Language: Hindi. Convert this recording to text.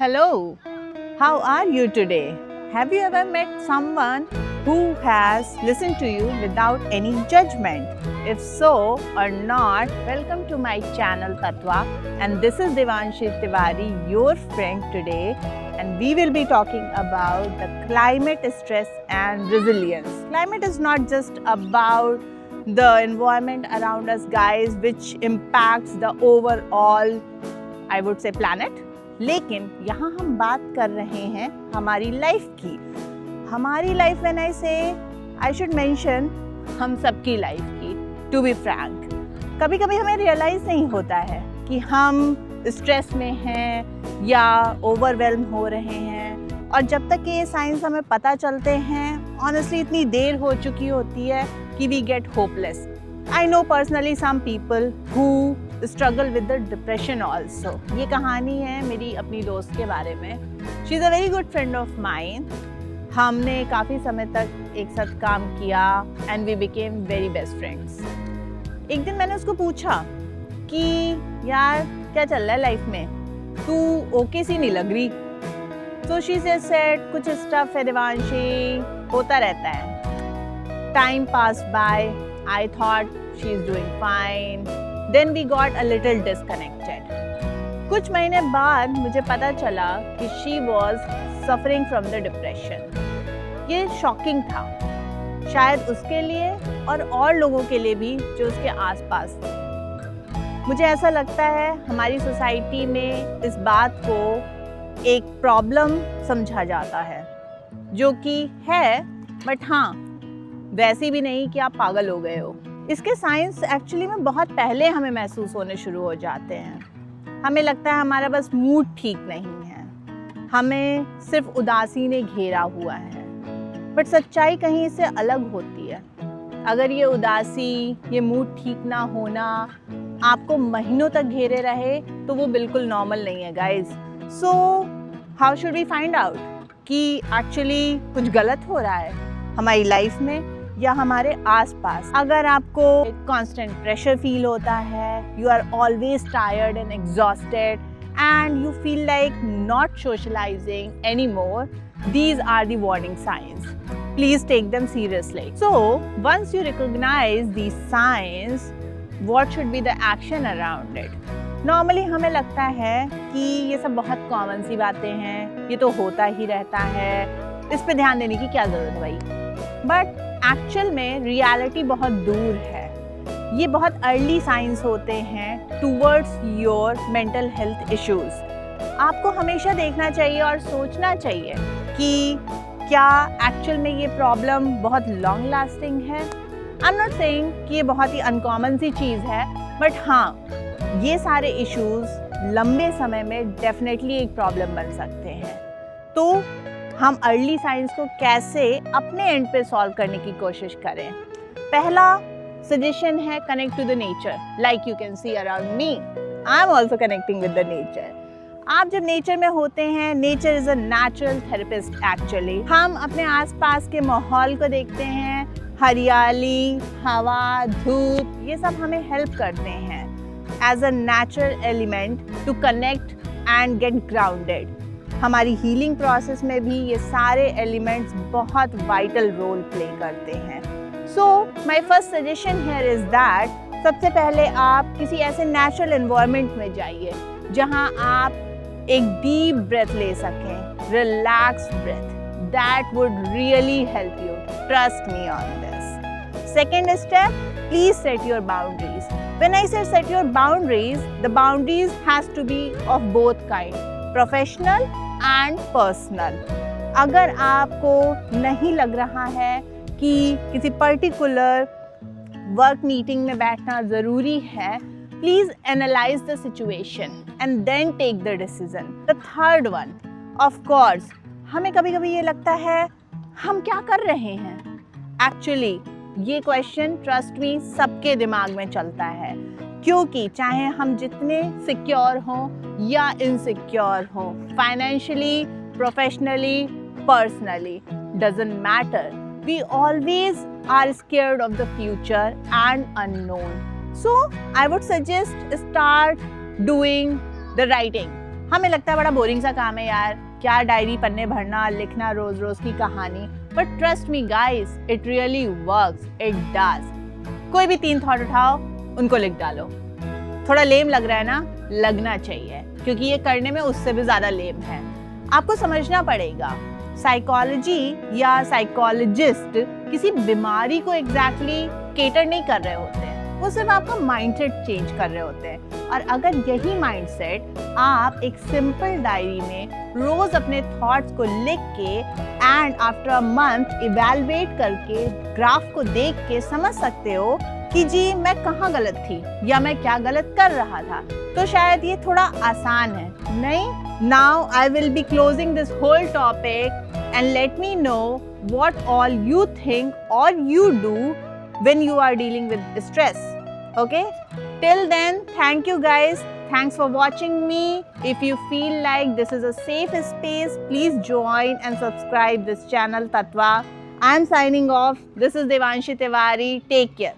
Hello, how are you today? Have you ever met someone who has listened to you without any judgment? If so or not, welcome to my channel Tatwa, and this is Devanshi Tiwari, your friend today, and we will be talking about the climate stress and resilience. Climate is not just about the environment around us, guys, which impacts the overall, I would say, planet. लेकिन यहाँ हम बात कर रहे हैं हमारी लाइफ की। हमारी लाइफ व्हेन आई से आई शुड मेंशन हम सबकी लाइफ की। टू बी फ्रैंक, कभी कभी हमें रियलाइज़ नहीं होता है कि हम स्ट्रेस में हैं या ओवरवेल्म हो रहे हैं, और जब तक ये साइंस हमें पता चलते हैं ऑनेस्टली इतनी देर हो चुकी होती है कि we get hopeless. I know personally some people who struggle with the depression also. ये कहानी है मेरी अपनी दोस्त के बारे में। She is a very good friend of mine. हमने काफ़ी समय तक एक साथ काम किया and we became very best friends. एक दिन मैंने उसको पूछा कि यार क्या चल रहा है लाइफ में, तू ओके सी नहीं लग रही। तो शी सेड कुछ स्टफ है देवांशी, होता रहता है। Time pass by, I thought she is doing fine. Then we got a little disconnected. कुछ महीने बाद मुझे पता चला कि she was suffering from the depression. ये शॉकिंग था, शायद उसके लिए और लोगों के लिए भी जो उसके आसपास थे। मुझे ऐसा लगता है हमारी सोसाइटी में इस बात को एक प्रॉब्लम समझा जाता है, जो कि है, बट हाँ वैसे भी नहीं कि आप पागल हो गए हो। इसके साइंस एक्चुअली में बहुत पहले हमें महसूस होने शुरू हो जाते हैं। हमें लगता है हमारा बस मूड ठीक नहीं है, हमें सिर्फ उदासी ने घेरा हुआ है, बट सच्चाई कहीं इससे अलग होती है। अगर ये उदासी, ये मूड ठीक ना होना आपको महीनों तक घेरे रहे तो वो बिल्कुल नॉर्मल नहीं है guys. So how should we find out कि एक्चुअली कुछ गलत हो रहा है हमारी लाइफ में या हमारे आसपास। अगर आपको कांस्टेंट प्रेशर फील होता है, you are always tired and exhausted and you feel like not socialising any more, these are the warning signs. Please take them seriously. So once you recognize these signs, what should be the action around it? Normally हमें लगता है कि ये सब बहुत कॉमन सी बातें हैं, ये तो होता ही रहता है, इस पे ध्यान देने की क्या ज़रूरत है भाई। बट एक्चुअल में रियलिटी बहुत दूर है। ये बहुत अर्ली साइंस होते हैं towards your mental health issues. आपको हमेशा देखना चाहिए और सोचना चाहिए कि क्या एक्चुअल में ये प्रॉब्लम बहुत लॉन्ग लास्टिंग है। आई एम नॉट सेइंग कि ये बहुत ही अनकॉमन सी चीज़ है, बट हाँ ये सारे इश्यूज लंबे समय में डेफिनेटली एक प्रॉब्लम बन सकते हैं। तो हम अर्ली साइंस को कैसे अपने एंड पे सॉल्व करने की कोशिश करें। पहला सजेशन है connect to the nature. Like you can see around me, I am also connecting with the nature. आप जब नेचर में होते हैं, nature is a natural therapist actually. हम अपने आसपास के माहौल को देखते हैं, हरियाली, हवा, धूप, ये सब हमें हेल्प करते हैं as a natural element to connect and get grounded. हमारी हीलिंग प्रोसेस में भी ये सारे एलिमेंट्स बहुत वाइटल रोल प्ले करते हैं। So my first suggestion here is that सबसे पहले आप किसी ऐसे नेचुरल एनवायरनमेंट में जाइए जहां आप एक डीप ब्रेथ ले सकें, relax breath. That would really help you, trust me on this. Second step, please set your boundaries. When I say set your boundaries, the boundaries has to be of both kind, professional and personal. अगर आपको नहीं लग रहा है कि किसी पर्टिकुलर वर्क मीटिंग में बैठना ज़रूरी है, please analyse the situation and then take the decision. The third one, of course हमें कभी कभी ये लगता है हम क्या कर रहे हैं। एक्चुअली ये क्वेश्चन ट्रस्ट मी सबके दिमाग में चलता है, क्योंकि चाहे हम जितने सिक्योर हों या इनसिक्योर हों, financially, professionally, personally, doesn't matter, we always are scared of the future and unknown. So I would suggest start doing the writing. हमें लगता है बड़ा बोरिंग सा काम है यार, क्या डायरी पन्ने भरना, लिखना रोज रोज की कहानी, but trust me guys, it really works, it does. कोई भी 3 थॉट उठाओ, उनको लिख डालो। थोड़ा लेम लग रहा है ना, लगना चाहिए, क्योंकि ये करने में उससे भी ज्यादा लेम है। आपको समझना पड़ेगा, साइकोलॉजी या साइकोलॉजिस्ट किसी बीमारी को एग्जैक्टली केटर नहीं कर रहे होते हैं, वो सिर्फ आपका माइंडसेट चेंज कर रहे होते हैं। और अगर यही माइंडसेट आप एक सिंपल डायरी में रोज अपने थॉट्स को लिख के and after a month evaluate करके ग्राफ को देख के समझ सकते हो कि जी मैं कहाँ गलत थी या मैं क्या गलत कर रहा था, तो शायद ये थोड़ा आसान है, नहीं? Now I will be closing this whole topic and let me know what all you think or you do when you are dealing with stress. Okay? Till then, thank you guys. Thanks for watching me. If you feel like this is a safe space, please join and subscribe this channel Tatva. I am signing off. This is Devanshi Tiwari. Take care.